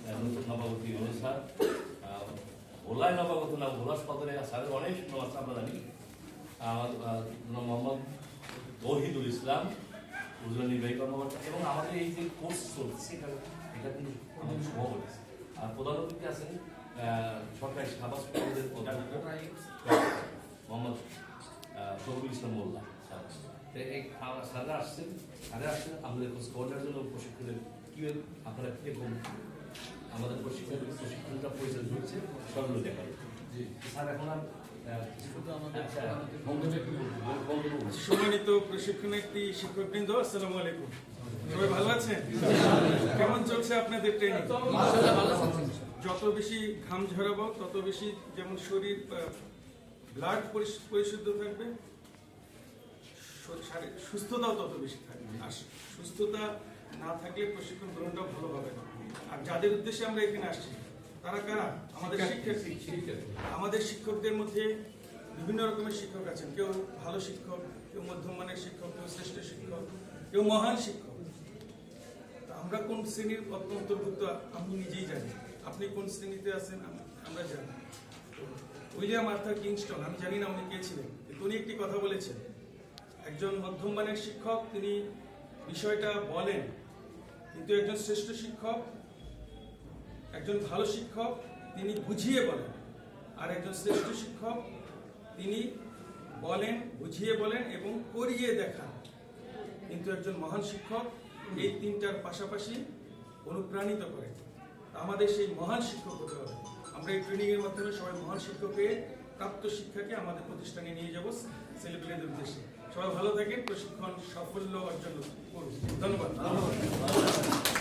নতুন নবাগত স্যার, ভোলায় নবাগত না, ভোলা সদরে স্যারের অনেক আছে আমরা জানি। মোহাম্মদ তৌহিদুল ইসলাম উপজেলা নির্বাহী কর্মকর্তা, এবং আমাদের এই যে কোর্স চলছে এটা কিন্তু আমাদের সভাপতি আর প্রধান অতিথি আছেন সরকারি সাবাস কলেজের প্রধান মোহাম্মদ শহীদুল ইসলাম মোল্লা স্যার। এই স্যাররা আসছেন আমাদের খোঁজ খবর নেওয়ার জন্য প্রশিক্ষণের কীভাবে আপনারা কীরকম আমাদের প্রশিক্ষণটা পরিচালিত হচ্ছে সবগুলো দেখা স্যার। এখন আর সম্মানিত প্রশিক্ষণার্থী শিক্ষকবৃন্দ, আসসালামু আলাইকুম। সবাই ভালো আছেন? কেমন চলছে আপনাদের ট্রেনিং? যত বেশি ঘাম ঝরাবো তত বেশি যেমন শরীর ব্লাড পরিশুদ্ধ থাকবে, সুস্থতাও তত বেশি থাকবে। আর সুস্থতা না থাকলে প্রশিক্ষণ গ্রহণটাও ভালো হবে না। আর যাদের উদ্দেশ্যে আমরা এখানে আসছি তারা কারা? আমাদের শিক্ষার্থী। আমাদের শিক্ষকদের মধ্যে বিভিন্ন রকমের শিক্ষক আছেন। কেউ ভালো শিক্ষক, কেউ মধ্যম মানের শিক্ষক, কেউ শ্রেষ্ঠ শিক্ষক, কেউ মহান শিক্ষক। আমরা কোন শ্রেণীর অন্তর্ভুক্ত আমি নিজেই জানি। আপনি কোন শ্রেণীতে আছেন আমরা জানি। উইলিয়াম আর্থার কিংস্টন, আমি জানি না উনি কে ছিলেন, কিন্তু উনি একটি কথা বলেছেন, একজন মধ্যম মানের শিক্ষক তিনি বিষয়টা বলেন, কিন্তু একজন শ্রেষ্ঠ শিক্ষক, একজন ভালো শিক্ষক তিনি বুঝিয়ে বলেন, আর একজন শ্রেষ্ঠ শিক্ষক তিনি বলেন, বুঝিয়ে বলেন এবং করিয়ে দেখান। কিন্তু একজন মহান শিক্ষক এই তিনটার পাশাপাশি অনুপ্রাণিত করে। আমাদের সেই মহান শিক্ষক হতে হবে। আমরা এই ট্রেনিং এর মাধ্যমে সবাই মহান শিক্ষককে, প্রাপ্ত শিক্ষাকে আমাদের প্রতিষ্ঠানে নিয়ে যাব সেলিব্রেটের উদ্দেশ্যে। সবাই ভালো থাকেন, প্রশিক্ষণ সাফল্য অর্জন করুন। ধন্যবাদ।